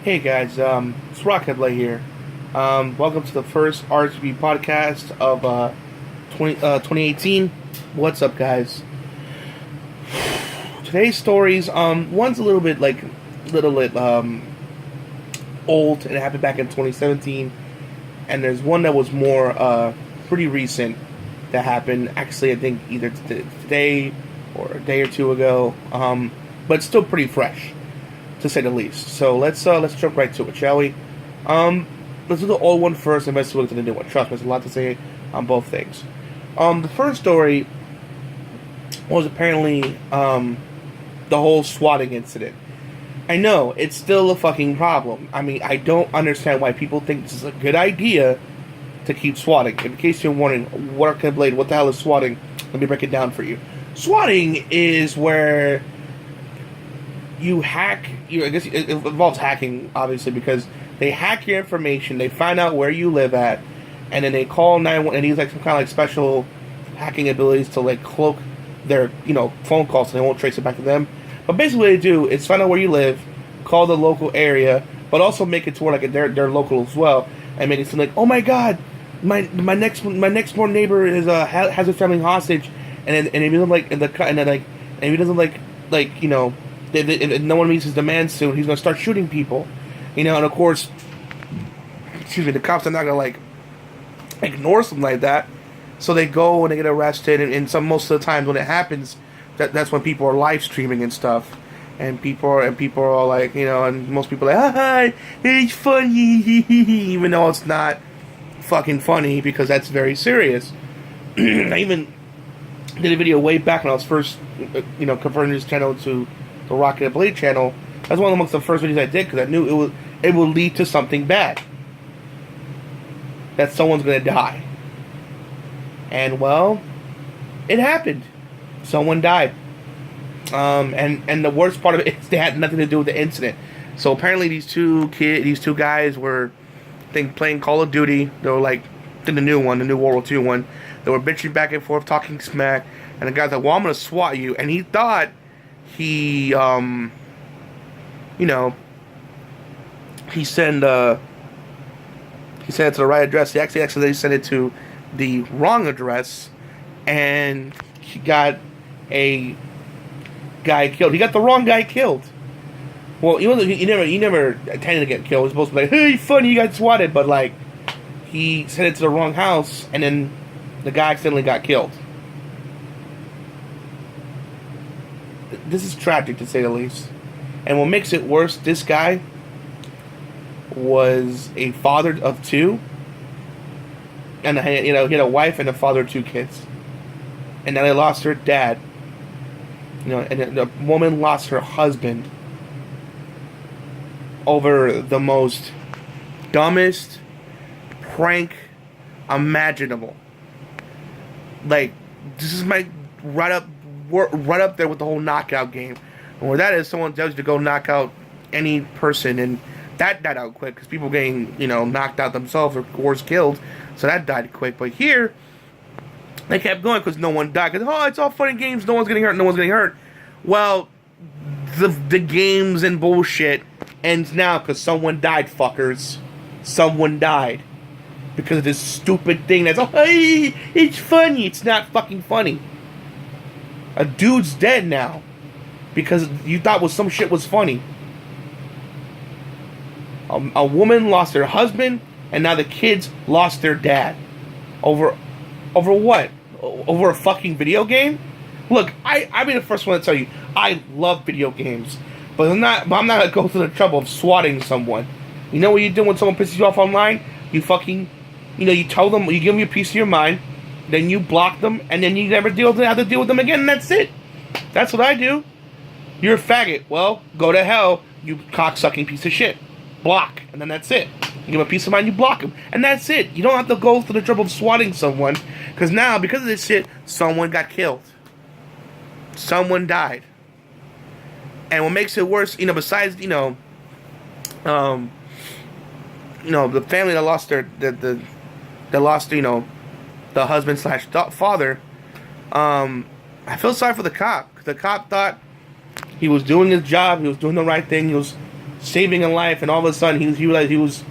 Hey guys, it's RockingTheBlade here. Welcome to the first RGB podcast of 2018. What's up, guys? Today's stories, one's a little bit old, and it happened back in 2017, and there's one that was more pretty recent that happened. Actually, I think either today or a day or two ago, but it's still pretty fresh, to say the least. So let's jump right to it, shall we? Let's do the old one first, and let's look at the new one. Trust me, there's a lot to say on both things. The first story was apparently the whole swatting incident. I know it's still a fucking problem. I mean, I don't understand why people think this is a good idea to keep swatting. In case you're wondering, what the hell is swatting? Let me break it down for you. Swatting is where you hack. I guess it involves hacking, obviously, because they hack your information. They find out where you live at, and then they call 911 and use like some kind of like special hacking abilities to like cloak their phone calls so they won't trace it back to them. But basically, what they do is find out where you live, call the local area, but also make it to where like they're local as well, and make it seem like, oh my god, my next door neighbor is has a family hostage, and if he doesn't like if he doesn't if no one meets his demands soon, he's gonna start shooting people, and of course, the cops are not gonna ignore something like that, so they go and they get arrested, and most of the times when it happens, that's when people are live streaming and stuff, and people are like, and most people are like, hi, it's funny, even though it's not fucking funny, because that's very serious. I even did a video way back when I was first, converting this channel to the RockingTheBlade channel. That's one of the first videos I did, because I knew it would lead to something bad, that someone's gonna die. And well, it happened. Someone died. And the worst part of it is they had nothing to do with the incident. So apparently these two guys were, I think, playing Call of Duty. They were like, in the new World War II one. They were bitching back and forth, talking smack. And the guy's like, well, I'm gonna SWAT you. And he thought he sent it to the right address. He actually sent it to the wrong address, and he got a guy killed. He got the wrong guy killed. Well, he never intended to get killed. He was supposed to be like, hey, funny, you got swatted, but he sent it to the wrong house, and then the guy accidentally got killed. This is tragic, to say the least. And what makes it worse, this guy was a father of two, and he had a wife and a father of two kids, and then they lost her dad. And the woman lost her husband over the most dumbest prank imaginable. This is my right up there with the whole knockout game. And where that is, someone tells you to go knock out any person, and that died out quick because people getting knocked out themselves or worse killed, so that died quick. But here, they kept going because no one died. Because it's all fun and games. No one's getting hurt. Well, the games and bullshit ends now because someone died, fuckers. Someone died because of this stupid thing that's hey, it's funny. It's not fucking funny. A dude's dead now because you thought some shit was funny. A woman lost her husband, and now the kids lost their dad. Over what? Over a fucking video game? Look, I'll be the first one to tell you, I love video games. But I'm not going to go through the trouble of swatting someone. You know what you do when someone pisses you off online? You fucking, you tell them, you give them a piece of your mind, then you block them, and then you never have to deal with them again, and that's it. That's what I do. You're a faggot. Well, go to hell, you cocksucking piece of shit. Block, and then that's it. You give him a piece of mind, you block him, and that's it. You don't have to go through the trouble of swatting someone, because now, because of this shit, someone got killed. Someone died. And what makes it worse, besides, the family that lost the husband slash father, I feel sorry for the cop, because the cop thought he was doing his job, he was doing the right thing, he was saving a life, and all of a sudden he realized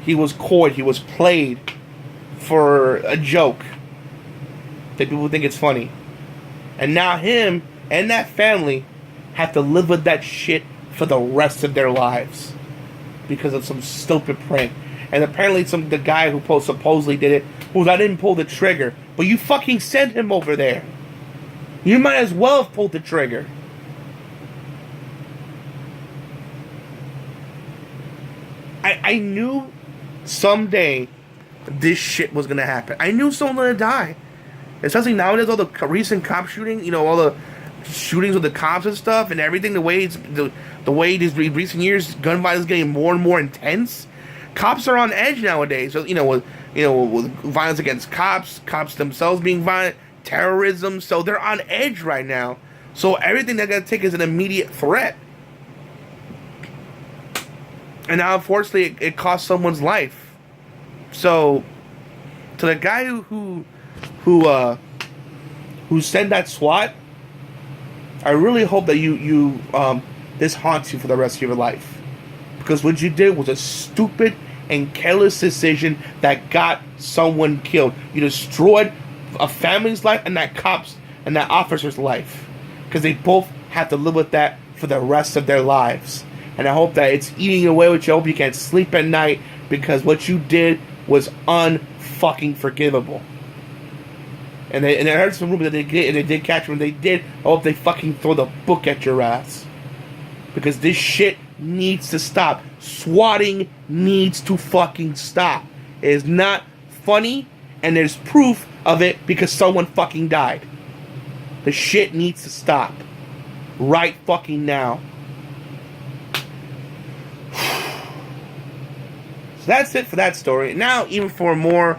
he was coy, he was played for a joke that people think it's funny, and now him and that family have to live with that shit for the rest of their lives because of some stupid prank. And apparently the guy who supposedly did it, who's I didn't pull the trigger, but you fucking sent him over there. You might as well have pulled the trigger. I knew someday this shit was gonna happen. I knew someone was gonna die. Especially nowadays, all the recent cop shooting, you know, all the shootings with the cops and stuff, and everything. The way these recent years, gun violence is getting more and more intense. Cops are on edge nowadays. So with violence against cops themselves being violent, terrorism. So they're on edge right now. So everything they're gonna take is an immediate threat. And now, unfortunately, it cost someone's life. So, to the guy who sent that SWAT, I really hope that you this haunts you for the rest of your life, because what you did was a stupid and careless decision that got someone killed. You destroyed a family's life and that cop's and that officer's life, because they both have to live with that for the rest of their lives. And I hope that it's eating away with you. I hope you can't sleep at night, because what you did was unfucking forgivable. And I heard some rumors that they did catch him. They did. I hope they fucking throw the book at your ass, because this shit needs to stop. Swatting needs to fucking stop. It is not funny, and there's proof of it because someone fucking died. The shit needs to stop right fucking now. So that's it for that story. Now, even for a more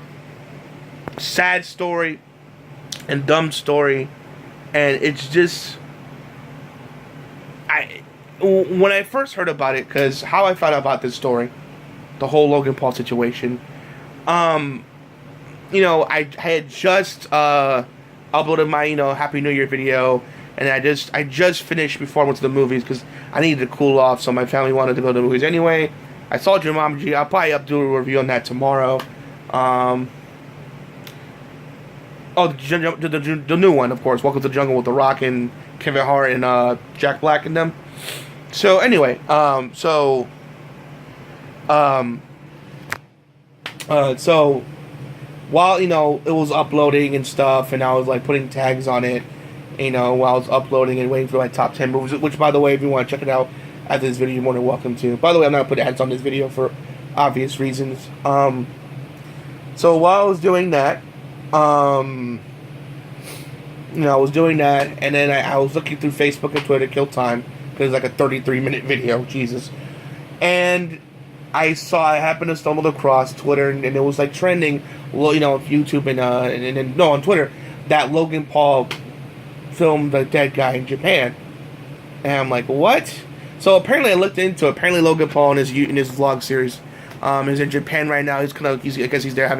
sad story and dumb story, and it's just, when I first heard about it, because how I found out about this story, the whole Logan Paul situation, I had just uploaded my Happy New Year video, and I just finished before I went to the movies, because I needed to cool off, so my family wanted to go to the movies anyway. I saw Jumanji. I'll probably do a review on that tomorrow. The new one, of course. Welcome to the Jungle with The Rock and Kevin Hart and Jack Black and them. So anyway, so while it was uploading and stuff, and I was like putting tags on it, while I was uploading and waiting for my top 10 movies. Which, by the way, if you want to check it out after this video, you're more than welcome to. By the way, I'm not gonna put ads on this video for obvious reasons. So while I was doing that, I was doing that, and then I was looking through Facebook and Twitter to kill time, because it's like a 33-minute video, Jesus. And I happened to stumble across Twitter, and it was like trending, YouTube and on Twitter, that Logan Paul filmed the dead guy in Japan. And I'm like, what? So apparently I looked into it. Apparently Logan Paul in his vlog series is in Japan right now. I guess he's there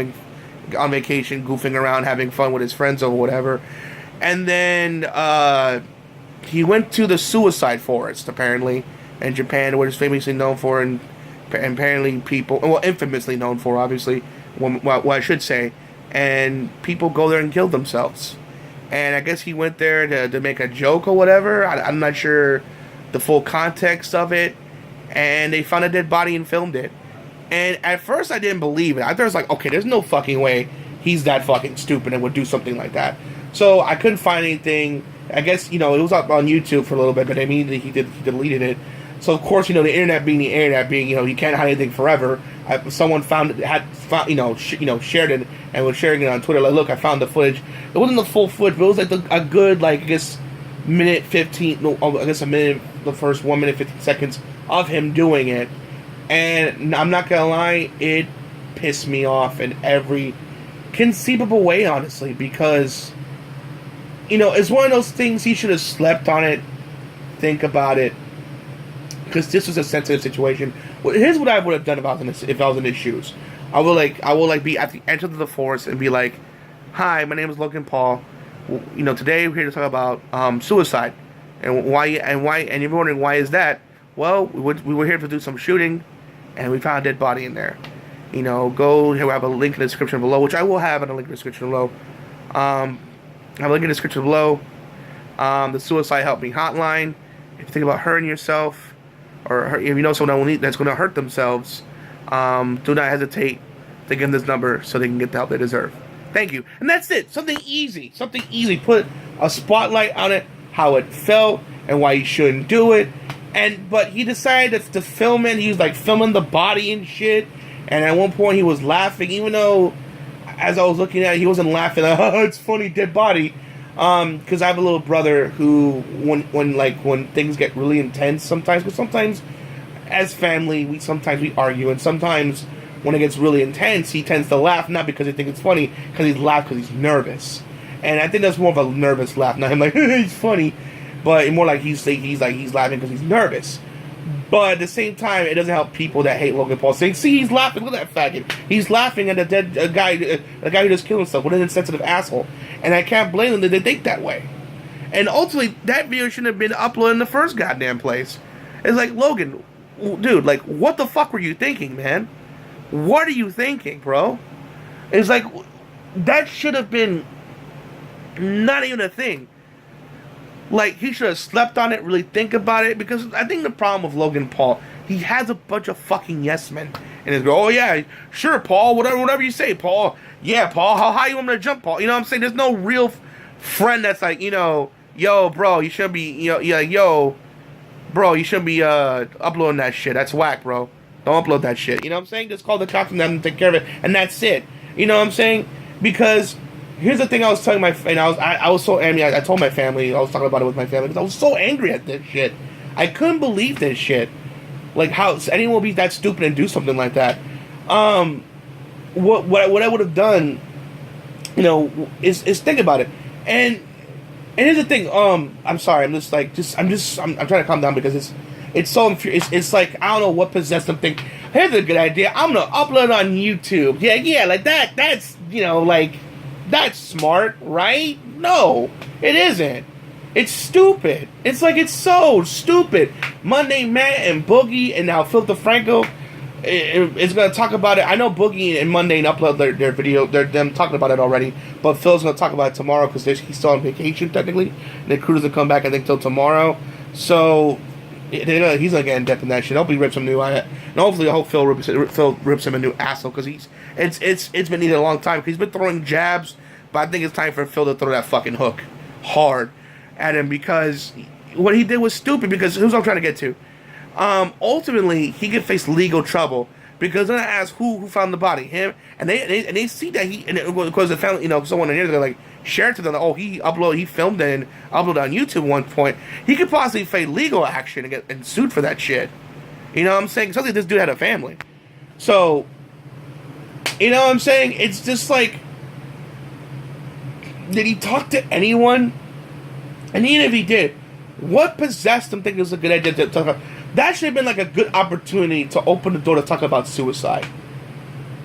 on vacation, goofing around, having fun with his friends or whatever. And then he went to the suicide forest, apparently, in Japan, which is famously known for, and apparently infamously known for, obviously, what I should say. And people go there and kill themselves. And I guess he went there to make a joke or whatever. I'm not sure the full context of it. And they found a dead body and filmed it. And at first I didn't believe it. I thought it was like, okay, there's no fucking way he's that fucking stupid and would do something like that. So I couldn't find anything. I guess, it was up on YouTube for a little bit, but immediately he deleted it. So of course, the internet being, you can't hide anything forever. Someone shared it and was sharing it on Twitter. Like, look, I found the footage. It wasn't the full footage, but it was like a good, like, I guess, minute 15. No, I guess a minute, the first 1 minute 15 seconds of him doing it. And I'm not gonna lie, it pissed me off in every conceivable way, honestly, because it's one of those things. He should have slept on it, think about it, because this was a sensitive situation. Well, here's what I would have done if I was in his shoes. I will be at the entrance of the forest and be like, "Hi, my name is Logan Paul. Today we're here to talk about suicide, and why, and you're wondering why is that? Well, we were here to do some shooting, and we found a dead body in there. You know, go, here we have a link in the description below, which I will have in the link in the description below. I have a link in the description below. The Suicide Help Me hotline. If you think about hurting yourself, or if you know someone that's going to hurt themselves, do not hesitate to give them this number so they can get the help they deserve. Thank you. And that's it. Something easy. Something easy. Put a spotlight on it, how it felt, and why you shouldn't do it. But he decided to film it. He was like filming the body and shit. And at one point he was laughing, even though as I was looking at it, he wasn't laughing. Oh, it's funny, dead body. Because I have a little brother who, when things get really intense, sometimes as family we argue, and sometimes when it gets really intense, he tends to laugh, not because he thinks it's funny, because he's laughing because he's nervous. And I think that's more of a nervous laugh, not him like he's funny, but more like he's laughing because he's nervous. But at the same time, it doesn't help people that hate Logan Paul saying, "See, he's laughing. Look at that faggot. He's laughing at a guy who just killed himself. What an insensitive asshole." And I can't blame them that they think that way. And ultimately, that video shouldn't have been uploaded in the first goddamn place. It's like, Logan, dude, like, what the fuck were you thinking, man? What are you thinking, bro? It's like, that should have been not even a thing. Like, he should have slept on it, really think about it, because I think the problem with Logan Paul, he has a bunch of fucking yes men. And it's go, oh yeah, sure, Paul, whatever you say, Paul. Yeah, Paul, how high you want me to jump, Paul? You know what I'm saying? There's no real friend that's like, you know, yo, bro, you shouldn't be, you know, yeah, yo, bro, you shouldn't be uploading that shit. That's whack, bro. Don't upload that shit. You know what I'm saying? Just call the cops and them to take care of it, and that's it. You know what I'm saying? Because here's the thing I was telling my friend, I was so angry. I told my family, I was talking about it with my family, because I was so angry at this shit. I couldn't believe this shit. Like, how anyone would be that stupid and do something like that. What I would have done, you know, is think about it. And here's the thing. I'm sorry. I'm trying to calm down because it's so infuriating. It's like, I don't know what possessed them. Think, here's a good idea. I'm gonna upload it on YouTube. Yeah, like that. That's, you know, like, that's smart, right? No, it isn't. It's stupid. It's like, it's so stupid. Monday Matt and Boogie and now Phil DeFranco is going to talk about it. I know Boogie and Monday upload their video. They're them talking about it already. But Phil's going to talk about it tomorrow because he's still on vacation technically. And the crew doesn't come back, I think, till tomorrow. So he's going to get in depth in that shit. Hopefully he rips him new. And hopefully I hope Phil rips him a new asshole because it's been needed a long time. He's been throwing jabs, but I think it's time for Phil to throw that fucking hook hard at him, because what he did was stupid. Because here's what I'm trying to get to. Ultimately, he could face legal trouble because then I ask who found the body, him, and they see that because the family, you know, someone in here, they're like share it to them. Oh, he filmed it and uploaded on YouTube at one point. He could possibly face legal action and get sued for that shit. You know what I'm saying? Something this dude had a family, so you know what I'm saying? It's just like, did he talk to anyone? And even if he did, what possessed him thinking it was a good idea to talk about? That should have been like a good opportunity to open the door to talk about suicide.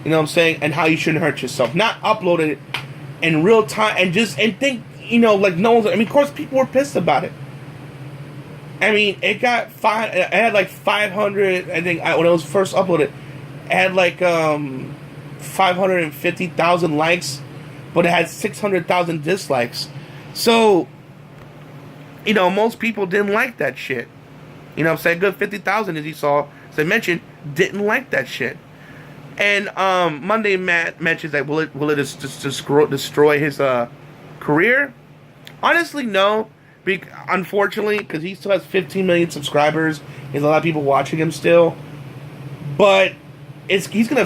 You know what I'm saying? And how you shouldn't hurt yourself. Not upload it in real time and think, you know, like no one's... I mean, of course, people were pissed about it. I mean, it had like 500... I think when it was first uploaded, it had like 550,000 likes, but it had 600,000 dislikes. So, you know, most people didn't like that shit. You know what I'm saying? Good 50,000, as you saw, as I mentioned, didn't like that shit. And Monday Matt mentions that will it just destroy his career? Honestly, no. Unfortunately, because he still has 15 million subscribers. There's a lot of people watching him still. But it's gonna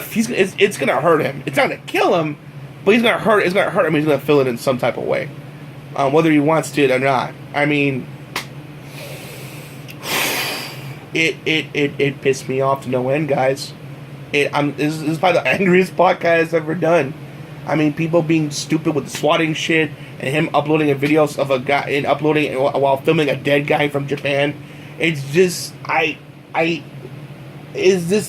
hurt him. It's not gonna kill him, but it's gonna hurt him. He's gonna feel it in some type of way, whether he wants to or not. I mean, it pissed me off to no end, guys. This is probably the angriest podcast I've ever done. I mean, people being stupid with the swatting shit and him uploading a video of a guy and uploading it while filming a dead guy from Japan. It's just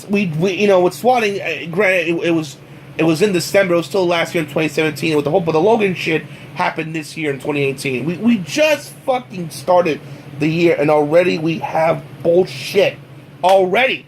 we you know, with swatting, granted it was in December. It was still last year in 2017. With the the Logan shit happened this year in 2018. We just fucking started the year and already we have bullshit already.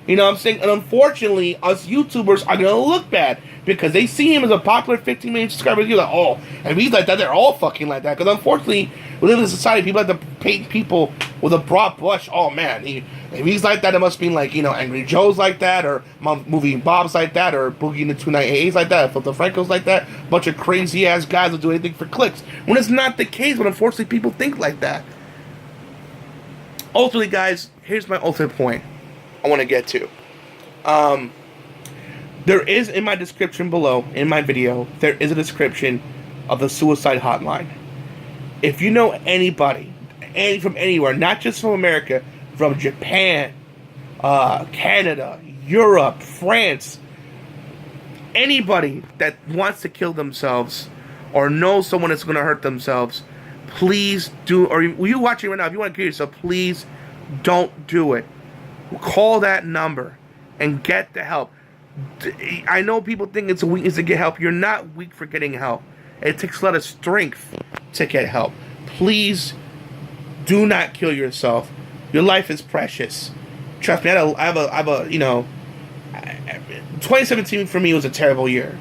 You know what I'm saying? And unfortunately, us YouTubers are going to look bad because they see him as a popular 15 million subscribers. You're like, oh, if he's like that, they're all fucking like that. Because unfortunately, we live in a society, people like to paint people with a broad brush. Oh, man, if he's like that, it must mean like, you know, Angry Joe's like that, or Movie Bob's like that, or Boogie and the 298's like that, or Filther Franco's like that. A bunch of crazy-ass guys will do anything for clicks. When it's not the case, but unfortunately, people think like that. Ultimately, guys, here's my ultimate point I want to get to. There is in my description below, in my video, there is a description of the suicide hotline. If you know anybody, from anywhere, not just from America, from Japan, Canada, Europe, France, anybody that wants to kill themselves or knows someone that's going to hurt themselves, please do, or you watching right now, if you want to kill yourself, please don't do it. Call that number and get the help. I know people think it's a weakness to get help. You're not weak for getting help. It takes a lot of strength to get help. Please do not kill yourself. Your life is precious. Trust me, I have a, you know, 2017 for me was a terrible year.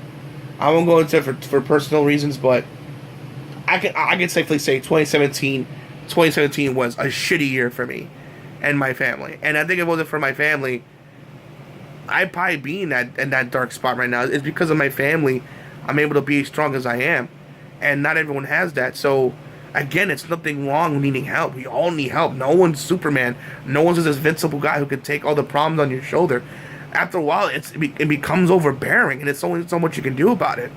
I won't go into it for personal reasons, but I can safely say 2017 was a shitty year for me and my family. And I think if it wasn't for my family, I'd probably be in that dark spot right now. It's because of my family I'm able to be as strong as I am. And not everyone has that. So, again, it's nothing wrong with needing help. We all need help. No one's Superman. No one's this invincible guy who can take all the problems on your shoulder. After a while, it becomes overbearing, and it's only so much you can do about it.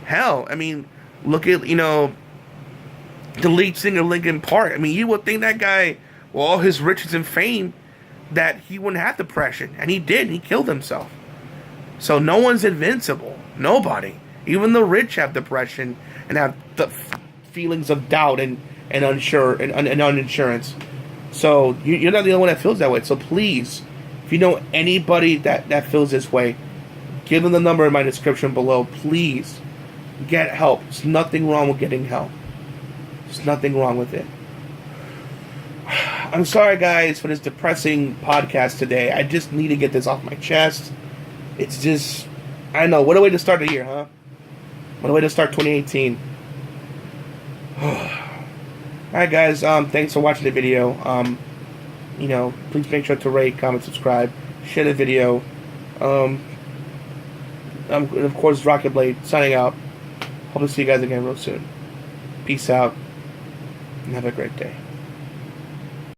Hell, I mean, look at, you know, the lead singer Linkin Park. I mean, you would think that guy, with all his riches and fame, that he wouldn't have depression. And he did. He killed himself. So no one's invincible. Nobody. Even the rich have depression and have the feelings of doubt and uninsurance. So you're not the only one that feels that way. So please, if you know anybody that feels this way, give them the number in my description below. Please get help. There's nothing wrong with getting help. There's nothing wrong with it. I'm sorry, guys, for this depressing podcast today. I just need to get this off my chest. It's just, I know, what a way to start the year, huh? What a way to start 2018. Alright, guys, thanks for watching the video. You know, please make sure to rate, comment, subscribe, share the video. And of course, RockingTheBlade, signing out. Hope to see you guys again real soon. Peace out, and have a great day.